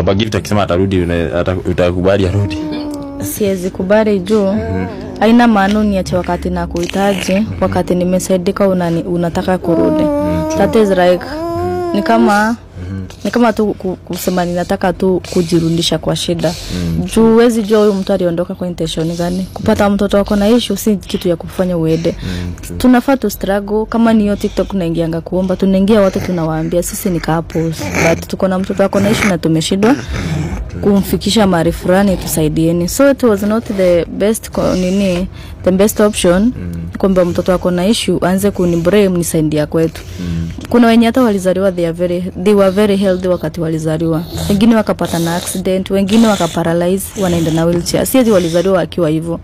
Baba Gift akisema atarudi utakubali arudi? Siwezi kubali juu haina maana niache wakati na kuhitaji, wakati nimesaidika unataka kurudi. That is like ni kama tu kusema ninataka tu kujirudisha kwa shida. Juu wezi jua huyu mtu aliondoka kwa intention gani. Kupata mtoto wako na issue si kitu ya kufanya uende. Tunafaa tu struggle. Kama ni hiyo TikTok naingianga kuomba, tunaingia wote tunawaambia sisi ni couples, but tuko na mtoto wako na issue na tumeshindwa kumfikisha mahali fulani, tusaidieni. So it was not the best option kwamba mtoto wako na issue anze kunibrame nisaidia kwetu. Kuna wenye hata walizaliwa they were very healthy wakati walizaliwa. Wengine wakapata na accident, wengine wakaparalyze, wanaenda na wheelchair. Sisi walizaliwa wakiwa hivyo.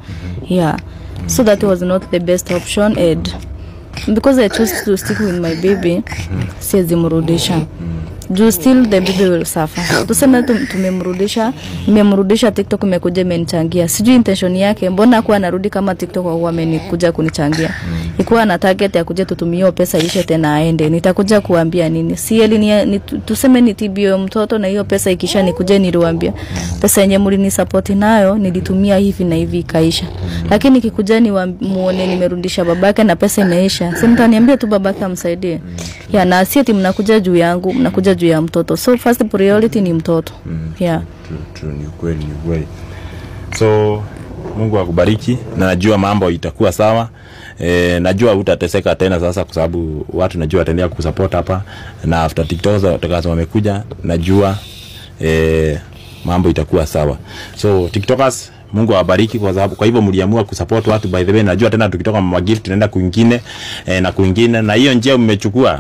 Yeah. So that was not the best option, and because I chose to stick with my baby, siwezi mrudisha. Do still the baby will suffer. Tuseme nimemrudisha TikTok imekuja imenichangia. Sijui intention yake, mbona kwa anarudi kama TikTok au amenikuja kunichangia. Ikuwa na target ya kuja tutumie pesa ishe tena aende. Nitakuja kuambia nini? Si eli tuseme nitibio mtoto na hiyo pesa ikisha nikuje niliwaambia. Pesa yenye mlini support nayo nilitumia hivi na hivi ikaisha. Lakini kikuja muone nimerudisha babake na pesa imeisha. Si mtaniambia tu babake amsaidie. Ya na si eti mnakuja juu yangu, mnakuja juu ya mtoto. So first priority ni mtoto. Yeah. True, ni kweli. So Mungu akubariki na najua mambo itakuwa sawa. Najua utateseka tena sasa kwa sababu watu najua wataendelea kusupport hapa, na after TikTok watakazo wamekuja najua mambo itakuwa sawa. So TikTokers, Mungu awabariki kwa sababu kwa hivyo mliamua kusupport watu. By the way, najua tena tukitoka Mama Gift tunaenda kwingine na kwingine, na hiyo njia mmechukua.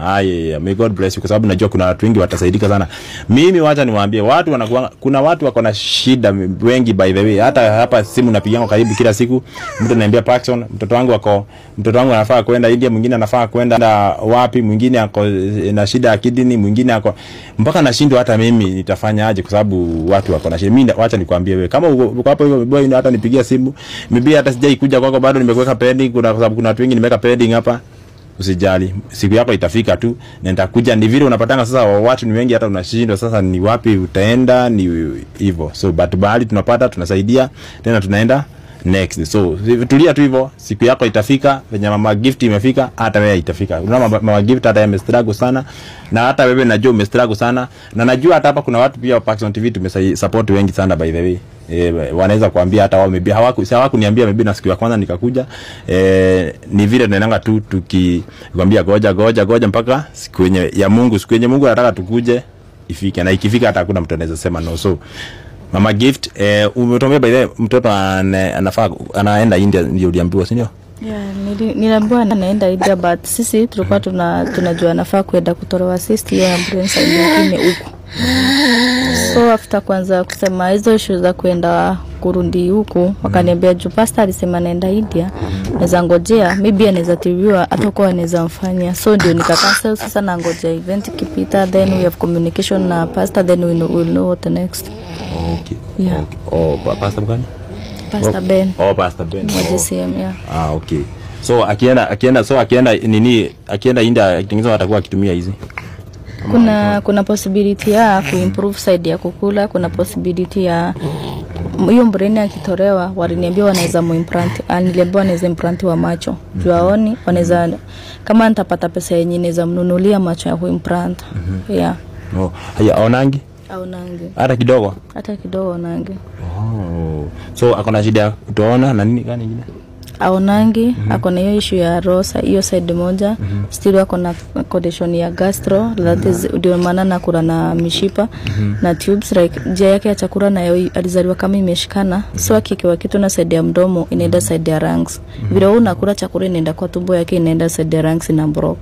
May God bless you kwa sababu najua kuna watu wengi watasaidika sana. Mimi wacha niwaambie watu kuna watu wako na shida wengi. By the way, hata hapa simu napigiana karibu kila siku, mtu ananiambia Paxson, mtoto wangu anafaa kwenda India, mwingine anafaa kwenda wapi, mwingine ako na shida ya kidney, mwingine ako mpaka nashindwa hata mimi nitafanya aje kwa sababu watu wako na shida. Mimi wacha nikwambie wewe, kama uko hapo hivyo hata nipigia simu, maybe hata sijai kuja kwako bado nimekuweka pending, kwa sababu kuna watu wengi nimeweka pending hapa. Usijali, siku yako itafika tu na nitakuja. Ni vile unapatanga sasa watu ni wengi hata unashindwa sasa ni wapi utaenda, ni hivyo. So but bahali tunapata, tunasaidia, tena tunaenda next. So tulia tu hivyo, siku yako itafika. Venye Mama Gift imefika, hata wewe itafika. Unaona Mama Gift hata amestruggle sana, na hata wewe najua umestruggle sana, na najua hata hapa kuna watu pia Paxson TV tumesupport wengi sana by the way. Wanaweza kuambia hata wao maybe hawakuniambia maybe na siku ya kwanza nikakuja. Ni vile tunaenanga tu tukikwambia goja mpaka siku yenye ya Mungu, siku yenye Mungu anataka tukuje ifike, na ikifika hata hakuna mtu anaweza sema no. So Mama Gift, umetomea by the way mtoto anafaa anaenda India ndio uliambiwa, si ndio? Yeah, niliambiwa anaenda India, but sisi tulikuwa tunajua anafaa kwenda kutolewa cyst ya brain nyingine huko. So after kwanza kusema hizo issues za kwenda kurundi huko, wakaniambia juu pastor alisema naenda India, naweza ngojea maybe anaweza tibiwa atakuwa anaweza mfanya. So ndio nikakansel sasa, na ngojea event kipita, then we have communication na pastor, then we know what next. Okay. Yeah. Okay. Pastor gani? Pastor Ben. Pastor Ben. JCM, yeah. Okay. So akienda India kitengenezo atakuwa akitumia hizi. Kuna possibility ya kuimprove side ya kukula, kuna possibility ya hiyo brain akitolewa, waliniambia wanaweza muimplant, niliambiwa wanaweza implant wa macho. Juaoni wanaweza, kama nitapata pesa yenyewe naweza mnunulia macho ya kuimplant. Yeah. Haya aonangi? Aonangi. Hata kidogo aonangi. So akona shida utaona na nini gani nyingine? Aonangi, akona hiyo issue ya rosa, hiyo side moja. Still akona condition ya gastro, that is ndio maana nakula na mishipa na tubes, like njia yake ya chakula na alizaliwa kama imeshikana. So akikiwa kitu na side ya mdomo inaenda side ya lungs. Vile unakula chakula inaenda kwa tumbo yake inaenda side ya lungs na block.